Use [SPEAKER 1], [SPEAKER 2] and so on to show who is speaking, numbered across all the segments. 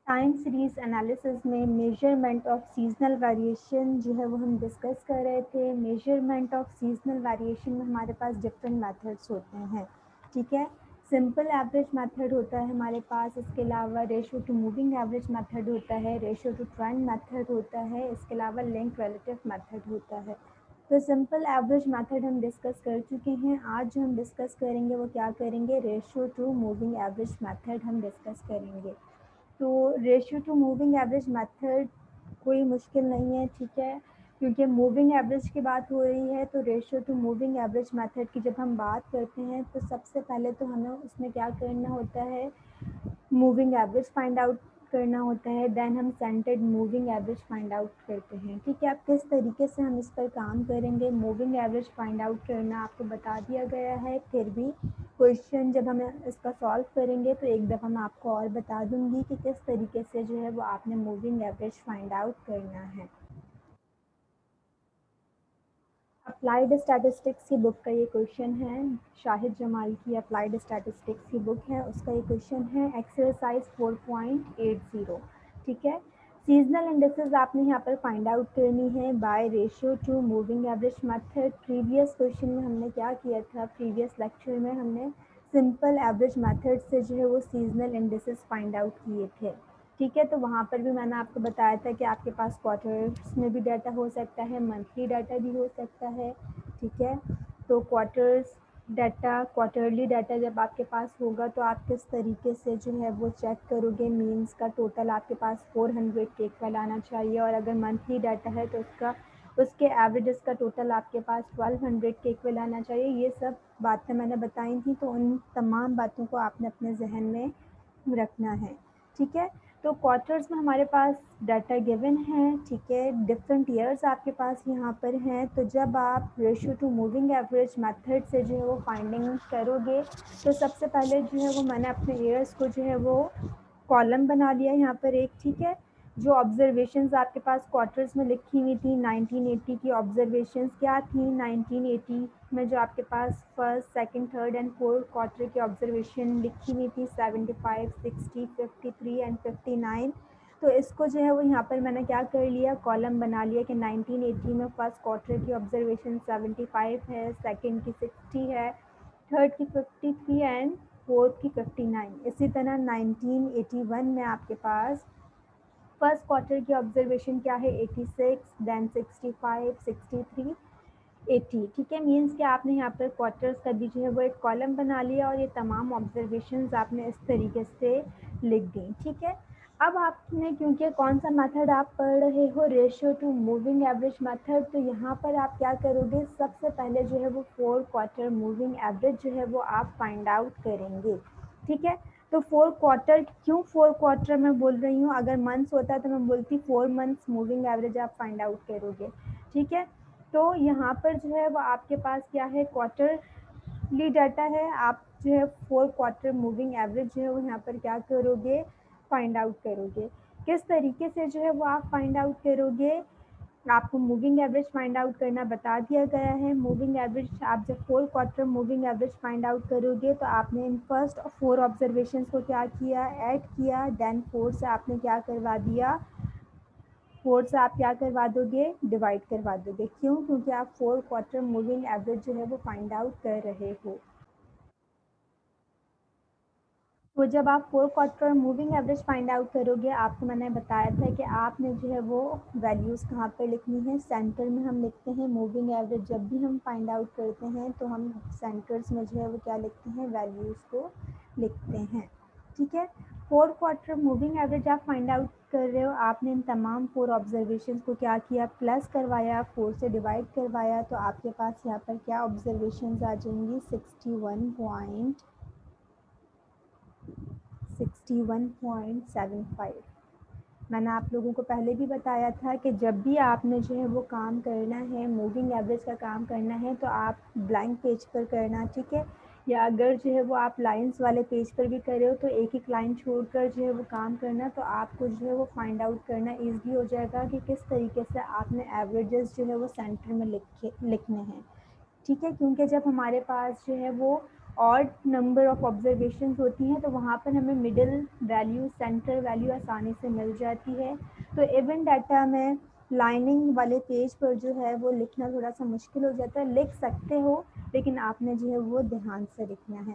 [SPEAKER 1] Time series analysis में measurement of seasonal variation जो है वो हम डिस्कस कर रहे थे। मेजरमेंट ऑफ सीजनल वेरिएशन में हमारे पास डिफरेंट मेथड्स होते हैं, ठीक है। सिंपल एवरेज मेथड होता है हमारे पास, इसके अलावा ratio to moving average method होता है, रेशियो टू ट्रेंड मेथड होता है, इसके अलावा लिंक रिलेटिव मेथड होता है। तो सिंपल एवरेज मेथड हम डिस्कस कर चुके हैं। आज जो हम डिस्कस करेंगे वो क्या करेंगे, ratio to moving average method हम डिस्कस करेंगे। तो ratio to moving average method कोई मुश्किल नहीं है, ठीक है, क्योंकि मूविंग एवरेज की बात हो रही है। तो ratio to moving average method की जब हम बात करते हैं तो सबसे पहले तो हमें उसमें क्या करना होता है, मूविंग एवरेज फाइंड आउट करना होता है। देन हम centred moving average find out करते हैं, ठीक है। अब किस तरीके से हम इस पर काम करेंगे, मूविंग एवरेज फाइंड आउट करना आपको बता दिया गया है। फिर भी क्वेश्चन जब हम इसका सॉल्व करेंगे तो एक दफ़ा मैं आपको और बता दूंगी कि किस तरीके से जो है वो आपने मूविंग एवरेज फाइंड आउट करना है। अप्लाइड स्टैटिस्टिक्स की बुक का ये क्वेश्चन है, शाहिद जमाल की अप्लाइड स्टैटिस्टिक्स की बुक है, उसका ये क्वेश्चन है एक्सरसाइज 4.80, ठीक है। सीजनल इंडेक्सेस आपने यहाँ पर फाइंड आउट करनी है by ratio to moving average method. Previous question में हमने क्या किया था, प्रीवियस लेक्चर में हमने सिंपल एवरेज मेथड से जो है वो सीजनल इंडेक्सेस फाइंड आउट किए थे, ठीक है। तो वहाँ पर भी मैंने आपको बताया था कि आपके पास क्वार्टर्स में भी डाटा हो सकता है, मंथली डाटा भी हो सकता है, ठीक है। तो क्वार्टर्स डाटा, क्वार्टरली डाटा जब आपके पास होगा तो आप किस तरीके से जो है वो चेक करोगे, मीन्स का टोटल आपके पास 400 के इक्वल आना चाहिए, और अगर मंथली डाटा है तो उसके एवरेजेस का टोटल आपके पास 1200 के इक्वल आना चाहिए। ये सब बातें मैंने बताई थी, तो उन तमाम बातों को आपने अपने जहन में रखना है, ठीक है। तो क्वार्टर्स में हमारे पास डाटा गिवन है, ठीक है, डिफरेंट ईयर्स आपके पास यहाँ पर हैं। तो जब आप ratio to moving average method से जो है वो फाइंडिंग करोगे तो सबसे पहले जो है वो मैंने अपने ईयर्स को जो है वो कॉलम बना लिया यहाँ पर एक, ठीक है। जो ऑब्जर्वेशंस आपके पास क्वार्टर्स में लिखी हुई थी 1980 की ऑब्जर्वेशंस क्या थी, 1980 में जो आपके पास first second third and fourth quarter की ऑब्जर्वेशन लिखी हुई थी 75, 60, 53 एंड 59। तो इसको जो है वो यहाँ पर मैंने क्या कर लिया, कॉलम बना लिया कि 1980 में फर्स्ट क्वार्टर की ऑब्जर्वेशन 75 है, सेकंड की 60 है, थर्ड की 53 एंड फोर्थ की 59। इसी तरह 1981 में आपके पास फर्स्ट क्वार्टर की ऑब्जर्वेशन क्या है, 86, देन 65, 63, 80, ठीक है। मीन्स कि आपने यहाँ पर क्वार्टर्स का भी जो है वो एक कॉलम बना लिया और ये तमाम ऑब्जर्वेशंस आपने इस तरीके से लिख दी, ठीक है। अब आपने, क्योंकि कौन सा मेथड आप पढ़ रहे हो, ratio to moving average method, तो यहाँ पर आप क्या करोगे, सबसे पहले जो है वो 4 क्वार्टर मूविंग एवरेज जो है वो आप फाइंड आउट करेंगे, ठीक है। तो 4 क्वार्टर, क्यों 4 क्वार्टर मैं बोल रही हूँ, अगर मंथ्स होता तो मैं बोलती 4 मंथ्स मूविंग एवरेज आप फाइंड आउट करोगे, ठीक है। तो यहाँ पर जो है वो आपके पास क्या है, क्वार्टरली डाटा है, आप जो है 4 क्वार्टर मूविंग एवरेज जो है वो यहाँ पर क्या करोगे, फाइंड आउट करोगे। किस तरीके से जो है वो आप फाइंड आउट करोगे, आपको मूविंग एवरेज फाइंड आउट करना बता दिया गया है। मूविंग एवरेज आप जब 4 quarter moving average find out करोगे तो आपने इन फर्स्ट 4 ऑब्जर्वेशन को क्या किया, ऐड किया, देन 4 से आपने क्या करवा दिया, 4 से आप क्या करवा दोगे, डिवाइड करवा दोगे। क्यों, क्योंकि आप 4 क्वार्टर मूविंग एवरेज जो है वो फाइंड आउट कर रहे हो। तो जब आप 4 quarter moving average find out करोगे, आपको मैंने बताया था कि आपने जो है वो वैल्यूज़ कहाँ पर लिखनी है, सेंटर में हम लिखते हैं मूविंग एवरेज। जब भी हम फाइंड आउट करते हैं तो हम सेंटर्स में जो है वो क्या लिखते हैं, वैल्यूज़ को लिखते हैं, ठीक है। 4 क्वार्टर मूविंग एवरेज आप फाइंड आउट कर रहे हो, आपने इन तमाम 4 ऑब्जर्वेशन को क्या किया, प्लस करवाया, 4 से डिवाइड करवाया, तो आपके पास यहाँ पर क्या ऑब्जर्वेशन आ जाएंगी, 61.75। मैंने आप लोगों को पहले भी बताया था कि जब भी आपने जो है वो काम करना है, मूविंग एवरेज का काम करना है, तो आप ब्लैंक पेज पर करना, ठीक है। या अगर जो है वो आप लाइंस वाले पेज पर भी कर रहे हो तो एक एक लाइन छोड़कर जो है वो काम करना, तो आपको जो है वो फाइंड आउट करना ईजी हो जाएगा कि किस तरीके से आपने एवरेजेस जो है वो सेंटर में लिखने हैं, ठीक है। क्योंकि जब हमारे पास जो है वो ऑड नंबर ऑफ ऑब्जर्वेशन होती हैं तो वहाँ पर हमें मिडिल वैल्यू, सेंटर वैल्यू आसानी से मिल जाती है। तो इवेंट डाटा में लाइनिंग वाले पेज पर जो है वो लिखना थोड़ा सा मुश्किल हो जाता है, लिख सकते हो लेकिन आपने जो है वो ध्यान से लिखना है,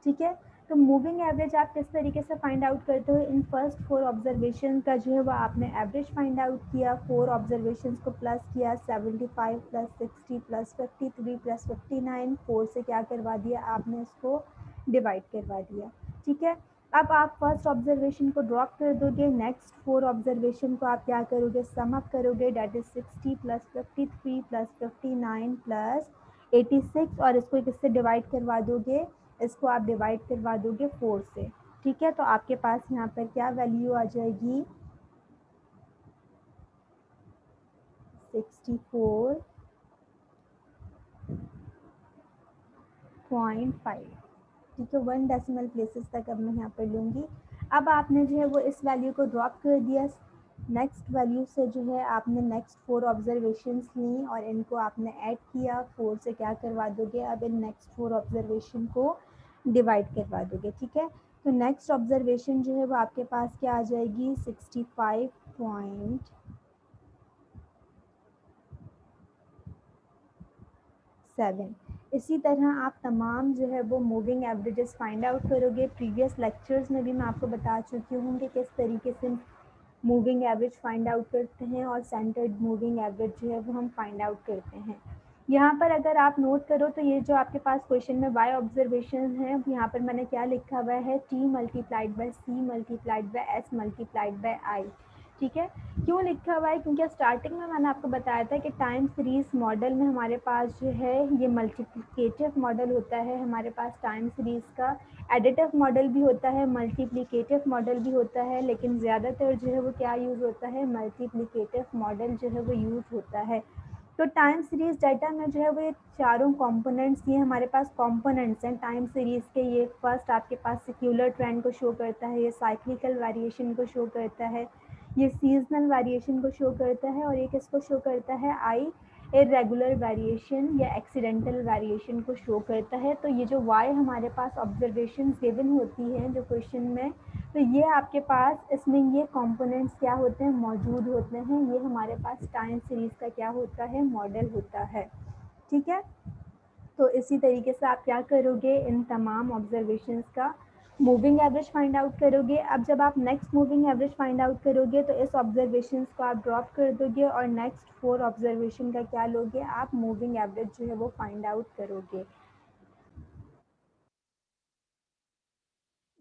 [SPEAKER 1] ठीक है। तो मूविंग एवरेज आप किस तरीके से फाइंड आउट करते हो, इन फर्स्ट 4 ऑब्जर्वेशन का जो है वो आपने एवरेज फाइंड आउट किया, 4 ऑब्जर्वेशन को प्लस किया, 75 प्लस 60 प्लस 53 प्लस 59, 4 से क्या करवा दिया आपने इसको डिवाइड करवा दिया, ठीक है। अब आप फर्स्ट ऑब्जर्वेशन को ड्रॉप कर दोगे, नेक्स्ट 4 ऑब्जर्वेशन को आप क्या करोगे, सम अप करोगे, that is 60 plus 53 plus 59 plus 86 और इसको किससे डिवाइड करवा दोगे, इसको आप डिवाइड करवा दोगे 4 से, ठीक है। तो आपके पास यहाँ पर क्या वैल्यू आ जाएगी, 64.5, ठीक है। 1 डेसिमल प्लेसेस तक अब मैं यहाँ पर लूँगी। अब आपने जो है वो इस वैल्यू को ड्रॉप कर दिया, नेक्स्ट वैल्यू से जो है आपने नेक्स्ट 4 ऑब्जर्वेशंस ली और इनको आपने ऐड किया, 4 से क्या करवा दोगे, अब इन नेक्स्ट 4 ऑब्जर्वेशन को डिवाइड करवा दोगे, ठीक है। तो नेक्स्ट ऑब्जर्वेशन जो है वो आपके पास क्या आ जाएगी, 65.7। इसी तरह आप तमाम जो है वो मूविंग एवरेजेस फाइंड आउट करोगे। प्रीवियस लेक्चर्स में भी मैं आपको बता चुकी हूँ कि किस तरीके से मूविंग एवरेज फाइंड आउट करते हैं और सेंटर्ड मूविंग एवरेज जो है वो हम फाइंड आउट करते हैं। यहाँ पर अगर आप नोट करो तो ये जो आपके पास क्वेश्चन में वाई ऑब्जर्वेशन है, यहाँ पर मैंने क्या लिखा हुआ है, T multiplied by C multiplied by S multiplied by I, ठीक है। क्यों लिखा हुआ है, क्योंकि स्टार्टिंग में मैंने आपको बताया था कि टाइम सीरीज मॉडल में हमारे पास जो है ये मल्टीप्लिकेटिव मॉडल होता है, हमारे पास टाइम सीरीज का एडिटिव मॉडल भी होता है, मल्टीप्लिकेटिव मॉडल भी होता है, लेकिन ज़्यादातर जो है वो क्या यूज़ होता है, मल्टीप्लिकेटिव मॉडल जो है वो यूज़ होता है। तो टाइम सीरीज डाटा में जो है वो ये चारों कंपोनेंट्स, ये हमारे पास कंपोनेंट्स हैं टाइम सीरीज के। ये फर्स्ट आपके पास सिक्यूलर ट्रेंड को शो करता है, ये साइक्लिकल वेरिएशन को शो करता है, ये सीजनल वेरिएशन को शो करता है और ये किसको शो करता है, आई इरेगुलर वेरिएशन या एक्सीडेंटल वेरिएशन को शो करता है। तो ये जो वाई हमारे पास ऑब्जर्वेशन गिवन होती हैं जो क्वेश्चन में, तो ये आपके पास इसमें ये कंपोनेंट्स क्या होते हैं, मौजूद होते हैं, ये हमारे पास टाइम सीरीज का क्या होता है, मॉडल होता है, ठीक है। तो इसी तरीके से आप क्या करोगे, इन तमाम ऑब्जर्वेशंस का मूविंग एवरेज फाइंड आउट करोगे। अब जब आप next moving average find out करोगे तो इस ऑब्जर्वेशंस को आप ड्रॉप कर दोगे और नेक्स्ट 4 ऑब्जर्वेशन का क्या लोगे, आप मूविंग एवरेज जो है वो फाइंड आउट करोगे।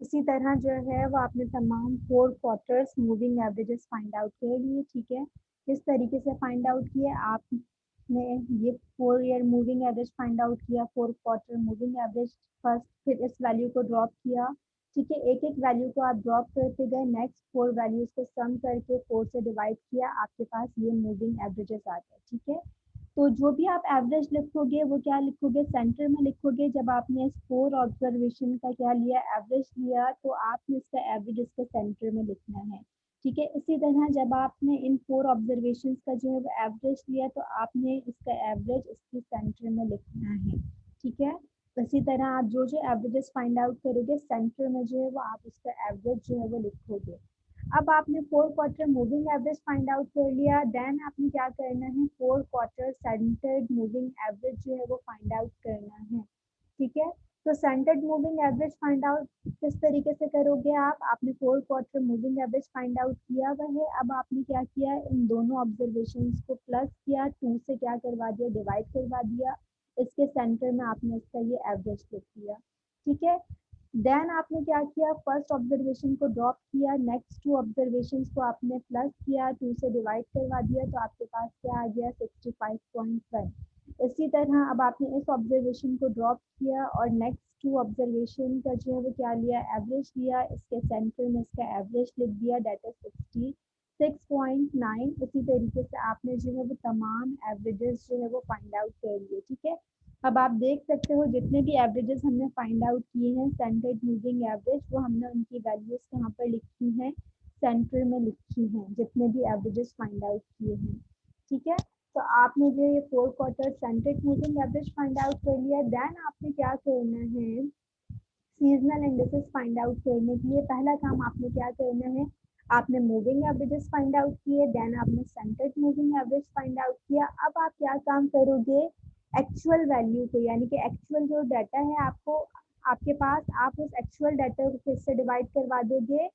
[SPEAKER 1] इसी तरह जो है वो आपने तमाम 4 quarters moving averages find out कर लिए, ठीक है। किस तरीके से फाइंड आउट किए आपने, ये 4 year moving average find out किया, 4 क्वार्टर मूविंग एवरेज फर्स्ट, फिर इस वैल्यू को ड्रॉप किया, ठीक है। एक एक वैल्यू को आप ड्रॉप करते गए, नेक्स्ट 4 वैल्यूज को सम करके 4 से डिवाइड किया, आपके पास ये मूविंग एवरेजेस आ गए, ठीक है। तो जो भी आप एवरेज लिखोगे वो क्या लिखोगे, सेंटर में लिखोगे। जब आपने इस 4 ऑब्जर्वेशन का क्या लिया, एवरेज लिया, तो आपने इसका एवरेज इसके सेंटर में लिखना है, ठीक है। इसी तरह जब आपने इन 4 ऑब्जर्वेशन का जो है वो एवरेज लिया तो आपने इसका एवरेज इसके सेंटर में लिखना है, ठीक है। इसी तरह आप जो जो एवरेजेस फाइंड आउट करोगे सेंटर में जो है वो आप उसका एवरेज जो है वो लिखोगे। अब आपने 4 quarter moving average find out कर लिया, देन आपने क्या करना है, 4 क्वार्टर सेंटर्ड मूविंग एवरेज जो है वो फाइंड आउट करना है, ठीक है। तो centred moving average find out किस तरीके से करोगे आप, आपने 4 quarter moving average find out किया हुआ है, अब आपने क्या किया, इन दोनों ऑब्जर्वेशन को प्लस किया, 2 से क्या करवा दिया, डिवाइड करवा दिया, इसके सेंटर में आपने इसका ये एवरेज लिख दिया, ठीक है। देन आपने क्या किया, फर्स्ट ऑब्जर्वेशन को ड्रॉप किया, नेक्स्ट 2 ऑब्जर्वेशन को आपने प्लस किया, 2 से डिवाइड करवा दिया, तो आपके पास क्या आ गया, 65.1। इसी तरह अब आपने इस ऑब्जर्वेशन को ड्रॉप किया और नेक्स्ट 2 ऑब्जर्वेशन का जो है वो क्या लिया, एवरेज लिया, इसके सेंटर में इसका एवरेज लिख दिया, डेट इज 66.9। इसी तरीके से आपने जो है वो तमाम एवरेजेस जो है वो फाइंड आउट कर लिए, ठीक है। अब आप देख सकते हो जितने भी एवरेजेस हमने फाइंड आउट किए हैं सेंटर्ड मूविंग एवरेज, वो हमने उनकी वैल्यूज कहाँ पर लिखी हैं, सेंटर में लिखी हैं, जितने भी एवरेजेस फाइंड आउट किए हैं, ठीक है। तो आपने जो ये 4 quarter centred moving average find out कर लिया, देन आपने क्या करना है, सीजनल इंडिसेस फाइंड आउट करने के लिए पहला काम आपने क्या करना है, आपने मूविंग एवरेजेस फाइंड आउट किए, देन आपने centred moving average find out किया। अब आप क्या काम करोगे, एक्चुअल वैल्यू को यानी कि एक्चुअल जो डाटा है आपको आपके पास, आप उस एक्चुअल डाटा को किससे डिवाइड करवा दोगे,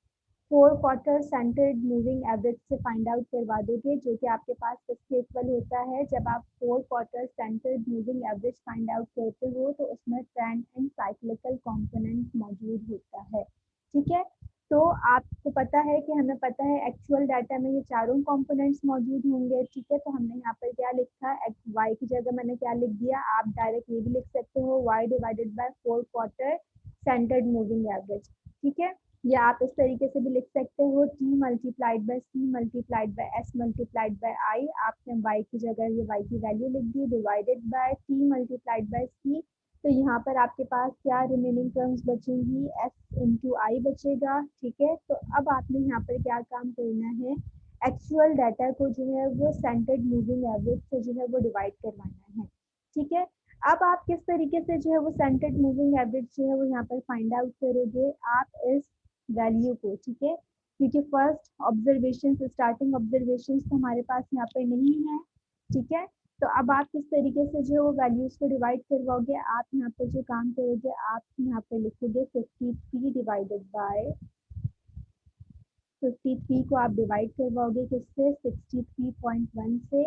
[SPEAKER 1] 4 क्वार्टर सेंटर्ड मूविंग एवरेज से फाइंड आउट करवा दोगे, जो कि आपके पास किसके इक्वल होता है, जब आप 4 quarter centred moving average find out करते हो तो उसमें ट्रेंड एंड साइक्लिकल कंपोनेंट मौजूद होता है। ठीक है, तो आपको पता है कि हमें पता है एक्चुअल डाटा में ये चारों कंपोनेंट्स मौजूद होंगे। ठीक है, तो हमने यहाँ पर क्या लिखा, वाई की जगह मैंने क्या लिख दिया, आप डायरेक्ट ये भी लिख सकते हो y divided by 4 quarter centred moving average. ठीक है, या आप इस तरीके से भी लिख सकते हो T multiplied by C multiplied by S multiplied by I, आपने वाई की जगह ये वाई की वैल्यू लिख दी, divided by T multiplied by C, तो यहाँ पर आपके पास क्या रिमेनिंग टर्म्स बचेंगी, एस इंटू आई बचेगा। ठीक है, तो अब आपने यहाँ पर क्या काम करना है, एक्चुअल डाटा को जो है वो सेंटर्ड मूविंग एवरेज से जो है वो डिवाइड करवाना है। ठीक है, अब आप किस तरीके से जो है वो सेंटर्ड मूविंग एवरेज जो है वो यहाँ पर फाइंड आउट करोगे, आप इस वैल्यू को, ठीक है, क्योंकि फर्स्ट ऑब्जर्वेशन स्टार्टिंग ऑब्जर्वेशन तो हमारे पास यहाँ पर नहीं है। ठीक है, तो अब आप किस तरीके से जो वैल्यूज को डिवाइड करवाओगे, आप यहाँ पर जो काम करोगे, आप यहाँ पर लिखोगे 53 डिवाइडेड बाय 53 को आप डिवाइड करवाओगे किससे, 63.1 से।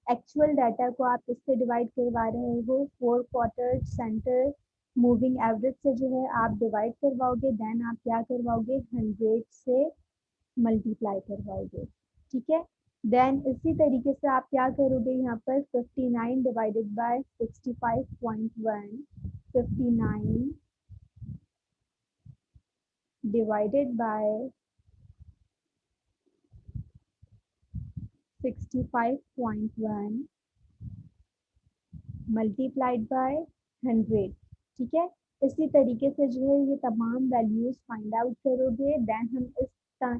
[SPEAKER 1] एक्चुअल डाटा को आप किससे डिवाइड करवा रहे हो, 4 क्वार्टर सेंटर मूविंग एवरेज से जो है आप डिवाइड करवाओगे, देन आप क्या करवाओगे, 100 से मल्टीप्लाई करवाओगे। ठीक है, देन इसी तरीके से आप क्या करोगे, यहाँ पर 59 divided by 65.1, 59 divided by 65.1 multiplied by 100। ठीक है, इसी तरीके से जो है ये तमाम वैल्यूज फाइंड आउट करोगे, देन हम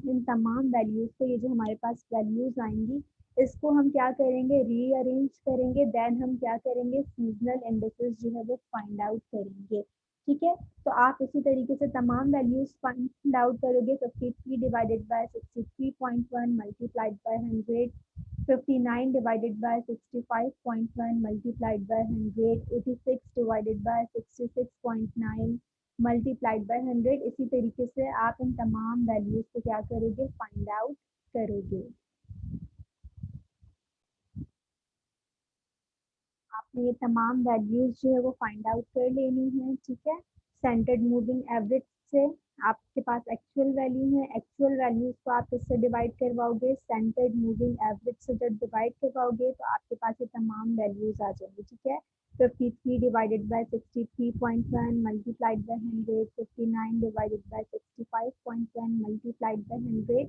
[SPEAKER 1] इन तमाम वैल्यूज को, ये जो हमारे पास वैल्यूज आएंगी इसको हम क्या करेंगे, रीअरेंज करेंगे, देन हम क्या करेंगे, सीजनल इंडिसेस जो है वो फाइंड आउट करेंगे। ठीक है, तो आप इसी तरीके से तमाम वैल्यूज फाइंड आउट करोगे, 53 divided by 63.1 multiplied by 100, 59 divided by 65.1 multiplied by 100, 86 divided by 66.9 multiplied by 100। इसी तरीके से आप इन तमाम वैल्यूज को क्या करोगे, फाइंड आउट करोगे। आपने ये तमाम वैल्यूज जो है वो फाइंड आउट कर लेनी है। ठीक है, सेंटर्ड मूविंग एवरेज से आपके पास एक्चुअल वैल्यू है, एक्चुअल वैल्यूज को आप इससे डिवाइड करवाओगे, सेंटर्ड मूविंग एवरेज से जब डिवाइड करवाओगे तो आपके पास ये तमाम वैल्यूज आ जाएंगी। ठीक है, 53 divided by 63.1 multiplied by 100, 59 divided by 65.1 multiplied by 100,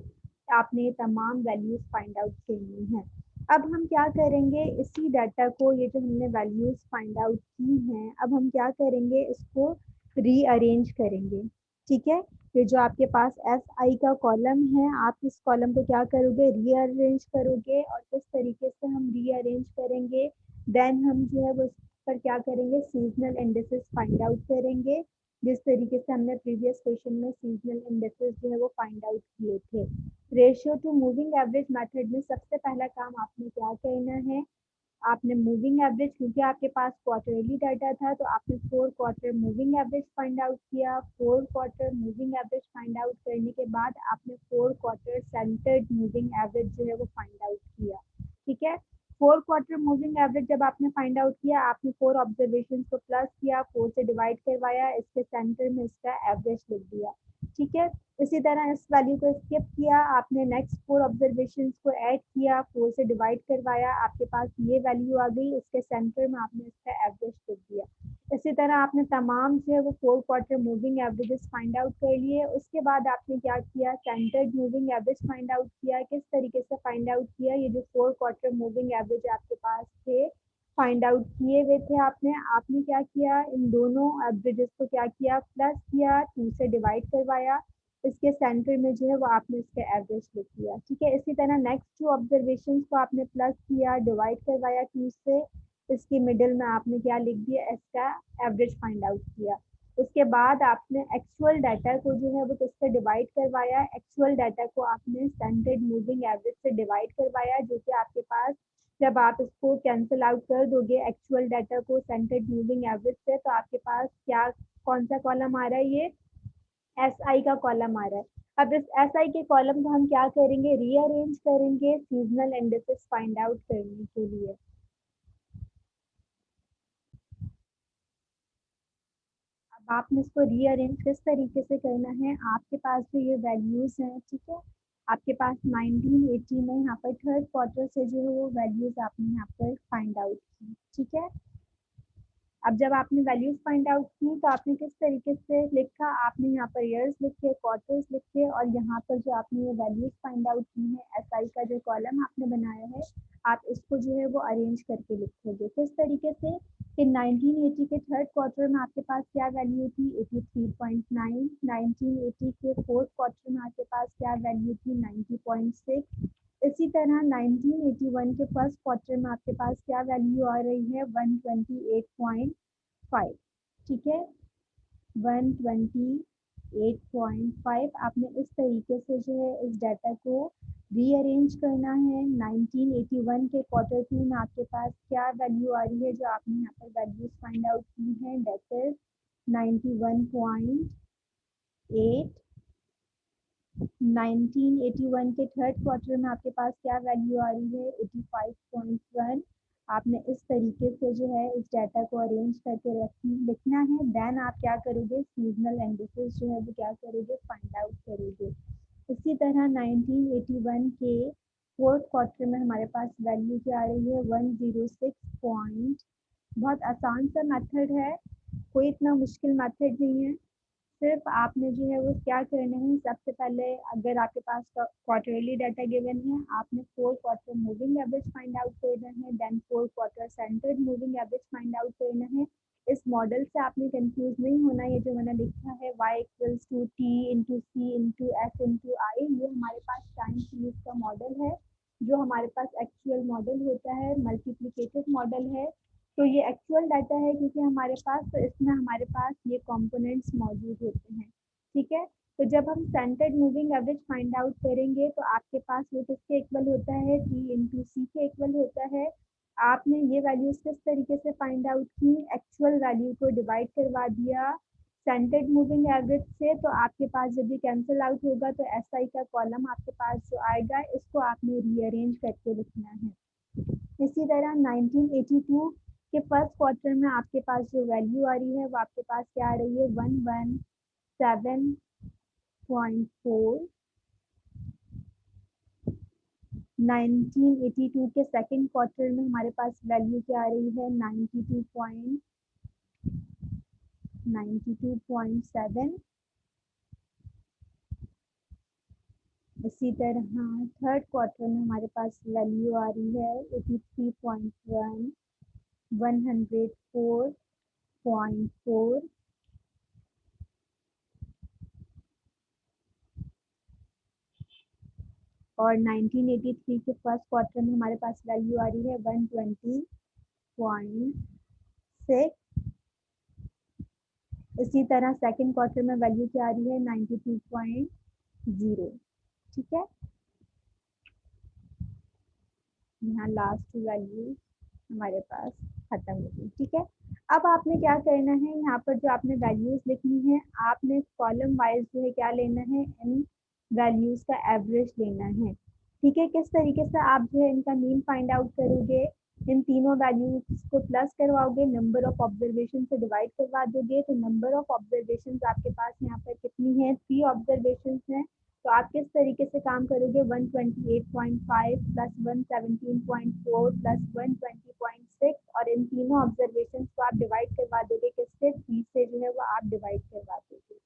[SPEAKER 1] आपने ये तमाम वैल्यूज फाइंड आउट करनी है। अब हम क्या करेंगे, इसी डाटा को, ये जो हमने वैल्यूज फाइंड आउट की हैं, अब हम क्या करेंगे, इसको रीअरेंज करेंगे। ठीक है, ये जो आपके पास एस आई का कॉलम है, आप इस कॉलम को क्या करोगे, रीअरेंज करोगे, और किस तरीके से हम रीअरेंज करेंगे, देन हम जो है वो इस पर क्या करेंगे, सीजनल इंडिसेस फाइंड आउट करेंगे, जिस तरीके से हमने प्रीवियस क्वेश्चन में सीजनल इंडिसेस जो है वो फाइंड आउट किए थे। Ratio to moving average method में सबसे पहला काम आपने क्या करना है, आपने मूविंग एवरेज, क्योंकि आपके पास क्वार्टरली डाटा था तो आपने 4 quarter moving average find out किया। 4 quarter moving average find out करने के बाद आपने 4 क्वार्टर सेंटर्ड मूविंग एवरेज जो है वो फाइंड आउट किया। ठीक है, 4 क्वार्टर मूविंग एवरेज जब आपने फाइंड आउट किया, आपने 4 ऑब्जर्वेशन को प्लस किया, 4 से डिवाइड करवाया, इसके सेंटर में इसका एवरेज लिख दिया। ठीक है, इसी तरह इस वैल्यू को स्किप किया, आपने नेक्स्ट 4 ऑब्जर्वेशंस को ऐड किया, 4 से डिवाइड करवाया, आपके पास ये वैल्यू आ गई, इसके सेंटर में आपने इसका एवरेज लिख दिया। इसी तरह आपने तमाम जो है वो 4 quarter moving averages find out कर लिए। उसके बाद आपने क्या किया, centred moving average find out किया। किस तरीके से फाइंड आउट किया, ये जो 4 क्वार्टर मूविंग एवरेज आपके पास थे, फाइंड आउट किए हुए थे आपने आपने क्या किया, इन दोनों एवरेजेस को क्या किया, प्लस किया, 2 से डिवाइड करवाया, इसके सेंटर में जो है वो आपने इसका एवरेज लिख दिया। ठीक है, इसी तरह नेक्स्ट 2 ऑब्जर्वेशंस को आपने प्लस किया, डिवाइड करवाया 2 से, इसके मिडिल में आपने क्या लिख दिया, इसका एवरेज फाइंड आउट किया। उसके बाद आपने एक्चुअल डाटा को जो है वो किससे डिवाइड करवाया, एक्चुअल डाटा को आपने स्टैंडर्ड मूविंग एवरेज से डिवाइड करवाया, जो कि आपके पास जब आप इसको कैंसिल आउट कर दोगे एक्चुअल डाटा को स्टैंडर्ड मूविंग एवरेज से, तो आपके पास क्या कौन सा कॉलम आ रहा है, ये एस आई का कॉलम आ रहा है। अब इस एस आई के कॉलम को हम क्या करेंगे, रीअरेंज करेंगे सीजनल इंडिसेस फाइंड आउट करने के लिए। अब आपने इसको रीअरेंज किस तरीके से करना है, आपके पास जो ये वैल्यूज हैं, ठीक है, आपके पास 1980 में यहाँ पर थर्ड क्वार्टर से जो है वो वैल्यूज आपने यहाँ पर फाइंड आउट की, ठीक है। अब जब आपने वैल्यूज फाइंड आउट की तो आपने किस तरीके से लिखा, आपने यहाँ पर ईयर्स लिखे, क्वार्टर्स लिखे, और यहाँ पर जो आपने ये वैल्यूज फाइंड आउट की है एसआई का जो कॉलम आपने बनाया है, आप इसको जो है वो अरेंज करके लिखोगे किस तरीके से कि 1980 के थर्ड क्वार्टर में आपके पास क्या वैल्यू थी 83.9, 1980 के फोर्थ क्वार्टर में आपके पास क्या वैल्यू थी 90.6, इसी तरह 1981 के फर्स्ट क्वार्टर में आपके पास क्या वैल्यू आ रही है 128.5, ठीक है, 128.5। आपने इस तरीके से जो है इस डाटा को रीअरेंज करना है। 1981 के क्वार्टर टू में आपके पास क्या वैल्यू आ रही है, जो आपने यहाँ पर वैल्यूज फाइंड आउट की है, दैट इज 91.8। 1981 के थर्ड क्वार्टर में आपके पास क्या वैल्यू आ रही है 85.1। आपने इस तरीके से जो है इस डाटा को अरेंज करके लिखना है। देन आप क्या करोगे, सीजनल इंडिसेस जो है वो क्या करोगे, फाइंड आउट करोगे। इसी तरह 1981 के फोर्थ क्वार्टर में हमारे पास वैल्यू क्या आ रही है 106 पॉइंट। बहुत आसान सा मेथड है, कोई इतना मुश्किल मेथड नहीं है। सिर्फ आपने जो है वो क्या करना है, सबसे पहले अगर आपके पास क्वार्टरली डाटा गिवन है, आपने 4 quarter moving average find out करना है, then 4 quarter centred moving average find out करना है। इस मॉडल से आपने कंफ्यूज नहीं होना, ये जो मैंने लिखा है y equals to T into C into S into I, ये हमारे पास टाइम सीरीज का मॉडल है, जो हमारे पास एक्चुअल मॉडल होता है, मल्टीप्लिकेटिव मॉडल है। तो ये एक्चुअल डाटा है क्योंकि हमारे पास, तो इसमें हमारे पास ये कंपोनेंट्स मौजूद होते हैं, ठीक है। तो जब हम centred moving average find out करेंगे तो आपके पास वो किसके इक्वल होता है, टी इंटू सी के इक्वल होता है। आपने ये वैल्यूज किस तरीके से फाइंड आउट की, एक्चुअल वैल्यू को डिवाइड करवा दिया सेंटर्ड मूविंग एवरेज से, तो आपके पास जब ये कैंसिल आउट होगा तो एस आई का कॉलम आपके पास जो आएगा, इसको आपने रीअरेंज करके लिखना है। इसी तरह 1982 के फर्स्ट क्वार्टर में आपके पास जो वैल्यू आ रही है वो आपके पास क्या आ रही है 117.4। 1982 के सेकंड क्वार्टर में हमारे पास वैल्यू क्या आ रही है 92.7। इसी तरह थर्ड क्वार्टर में हमारे पास वैल्यू आ रही है 83.1, 104.4। और 1983 के फर्स्ट क्वार्टर में हमारे पास वैल्यू आ रही है 120.6। इसी तरह सेकंड क्वार्टर में वैल्यू क्या आ रही है 92.0, ठीक है। यहाँ लास्ट वैल्यू हमारे पास खत्म हो गई, ठीक है। अब आपने क्या करना है, यहाँ पर जो आपने वैल्यूज लिखनी है, आपने कॉलम वाइज जो है क्या लेना है, इन वैल्यूज का एवरेज लेना है, ठीक है। किस तरीके से आप जो है इनका मीन फाइंड आउट करोगे, इन तीनों वैल्यूज को प्लस करवाओगे, नंबर ऑफ ऑब्जर्वेशन से डिवाइड करवा दोगे, तो नंबर ऑफ ऑब्जर्वेशन आपके पास यहाँ पर कितनी है, 3 ऑब्जर्वेशन है। तो आप किस तरीके से काम करोगे, 128.5 प्लस 117.4 प्लस 120.6, और इन तीनों ऑब्जर्वेशन को आप डिवाइड करवा दोगे किससे, 3 से जो है वो आप डिवाइड करवा दोगे।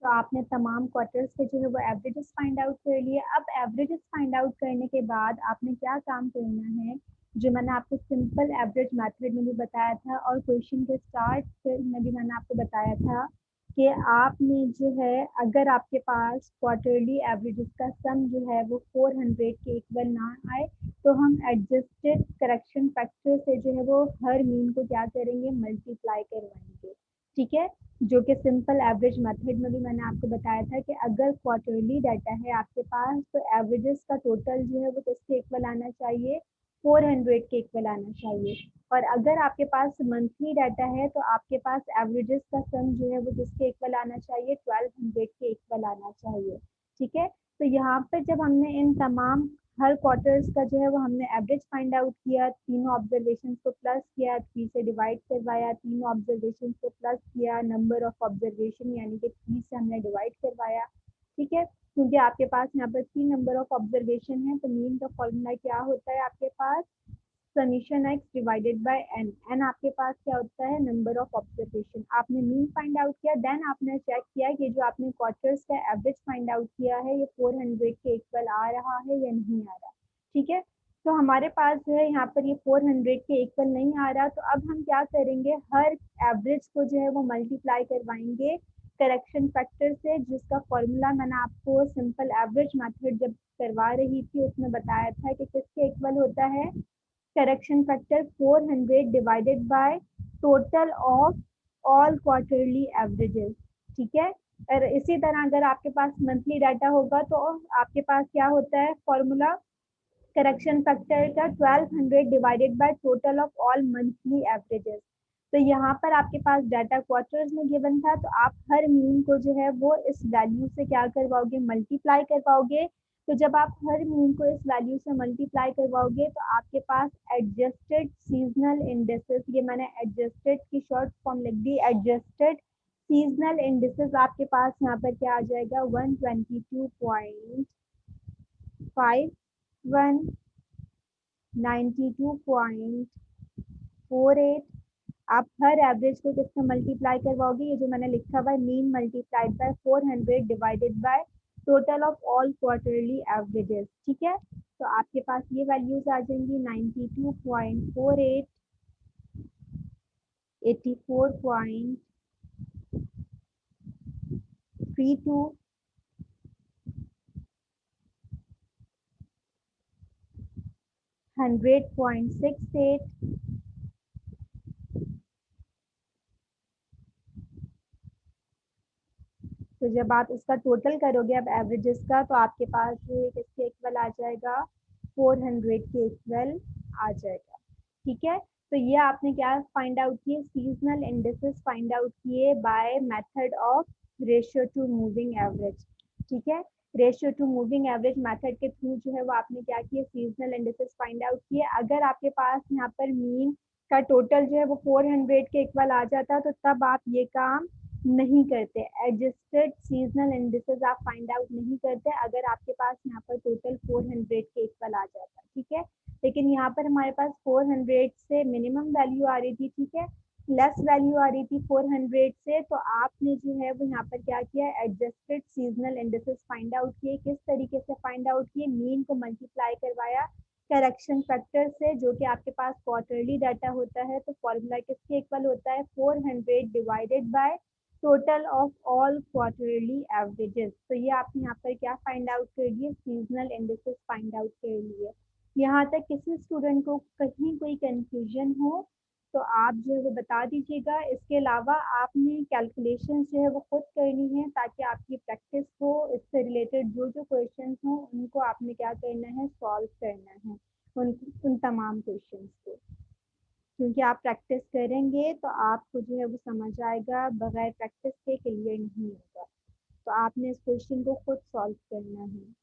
[SPEAKER 1] तो आपने तमाम क्वार्टर्स के जो है वो एवरेजेस फाइंड आउट कर लिए। अब एवरेजेस फाइंड आउट करने के बाद आपने क्या काम करना है, जो मैंने आपको सिंपल एवरेज मेथड में भी बताया था और क्वेश्चन के स्टार्ट में भी मैंने आपको बताया था कि आपने जो है अगर आपके पास क्वार्टरली एवरेजेस का सम जो है वो 400 के इक्वल ना आए तो हम एडजस्टेड करेक्शन फैक्टर से जो है वो हर मीन को क्या करेंगे, मल्टीप्लाई करवाएंगे। ठीक है, जो कि सिंपल एवरेज मेथड में भी मैंने आपको बताया था कि अगर क्वार्टरली डाटा है आपके पास तो एवरेजेस का टोटल जो है वो किसके इक्वल आना चाहिए, 400 के इक्वल आना चाहिए। और अगर आपके पास मंथली डाटा है तो आपके पास एवरेजेस का सम जो है वो किसके इक्वल आना चाहिए, 1200 के इक्वल आना चाहिए। ठीक है, तो यहाँ पर जब हमने इन तमाम हर क्वार्टर्स का जो है वो हमने एवरेज फाइंड आउट किया, तीनों ऑब्जर्वेशन को प्लस किया, 3 से डिवाइड करवाया, तीनों ऑब्जर्वेशन को प्लस किया, नंबर ऑफ ऑब्जर्वेशन यानी कि 3 से हमने डिवाइड करवाया। ठीक है, क्योंकि आपके पास यहाँ पर 3 नंबर ऑफ ऑब्जर्वेशन है तो मीन का फॉर्मूला क्या होता है आपके पास, summation x divided by n. N आपके पास क्या होता है, नंबर ऑफ ऑब्जर्वेशन। आपने मीन फाइंड आउट किया, देन आपने चेक किया कि जो आपने क्वार्टर्स का एवरेज फाइंड आउट किया है ये 400 के इक्वल आ रहा है या नहीं आ रहा। ठीक है, तो हमारे पास जो है यहाँ पर ये 400 के इक्वल नहीं आ रहा, तो अब हम क्या करेंगे, हर एवरेज को जो है वो मल्टीप्लाई करवाएंगे करेक्शन फैक्टर से, जिसका फॉर्मूला मैंने आपको सिंपल एवरेज मेथड जब करवा रही थी उसमें बताया था कि किसके इक्वल होता है, correction factor 400 divided by total of all quarterly averages. ठीक है, और इसी तरह अगर आपके पास मंथली डाटा होगा तो आपके पास क्या होता है फॉर्मूला, करेक्शन फैक्टर का 1200 divided by total of all monthly averages. तो यहाँ पर आपके पास डाटा क्वार्टर्स में गिवन था तो आप हर मीन को जो है वो इस वैल्यू से क्या करवाओगे, मल्टीप्लाई करवाओगे। तो जब आप हर मीन को इस वैल्यू से मल्टीप्लाई करवाओगे तो आपके पास एडजस्टेड सीजनल इंडेक्सेस, ये मैंने एडजस्टेड की शॉर्ट फॉर्म लिख दी, एडजस्टेड सीजनल इंडेक्सेस आपके पास यहाँ पर क्या आ जाएगा, 122.51, 92.48। आप हर एवरेज को किससे मल्टीप्लाई करवाओगे, ये जो मैंने लिखा हुआ है mean multiplied by 400 divided by total of all quarterly averages. ठीक है, तो आपके पास ये वैल्यूज आ जाएंगी 92.48, 84.32, 100.68। तो जब आप इसका टोटल करोगे अब एवरेजेस का तो आपके पास ये किसके इक्वल आ जाएगा, 400 के इक्वल आ जाएगा। ठीक है, तो ये आपने क्या फाइंड आउट किए, सीजनल इंडेक्सेस फाइंड आउट किए by method of ratio to moving average. ठीक है, ratio to moving average method के थ्रू जो है वो आपने क्या किया, सीजनल इंडेक्सेस फाइंड आउट किए। अगर आपके पास यहाँ पर मीन का टोटल जो है वो 400 के इक्वल आ जाता तो तब आप ये काम नहीं करते, एडजस्टेड सीजनल इंडिसेस आप फाइंड आउट नहीं करते अगर आपके पास यहाँ पर टोटल 400 के इक्वल आ जाता। ठीक है, लेकिन यहाँ पर हमारे पास 400 से मिनिमम वैल्यू आ रही थी। ठीक है, लेस वैल्यू आ रही थी 400 से, तो आपने जो है वो यहाँ पर क्या किया, adjusted seasonal indices find out किए। किस तरीके से फाइंड आउट किए, मीन को मल्टीप्लाई करवाया करेक्शन फैक्टर से, जो कि आपके पास क्वार्टरली डाटा होता है तो फॉर्मूला किसके इक्वल होता है, 400 divided by total of all quarterly averages. तो ये आपने यहाँ पर क्या फाइंड आउट कर लिए, सीजनल इंडिसेस फाइंड आउट कर लिए। यहाँ तक किसी स्टूडेंट को कहीं कोई कंफ्यूजन हो तो आप जो है वो बता दीजिएगा। इसके अलावा आपने कैलकुलेशन जो है वो खुद करनी है ताकि आपकी प्रैक्टिस हो, इससे रिलेटेड जो जो क्वेश्चंस हो उनको आपने क्या करना है, सॉल्व करना है उन तमाम क्वेश्चंस को, क्योंकि आप प्रैक्टिस करेंगे तो आपको जो है वो समझ आएगा, बगैर प्रैक्टिस के क्लियर नहीं होगा। तो आपने इस क्वेश्चन को खुद सॉल्व करना है।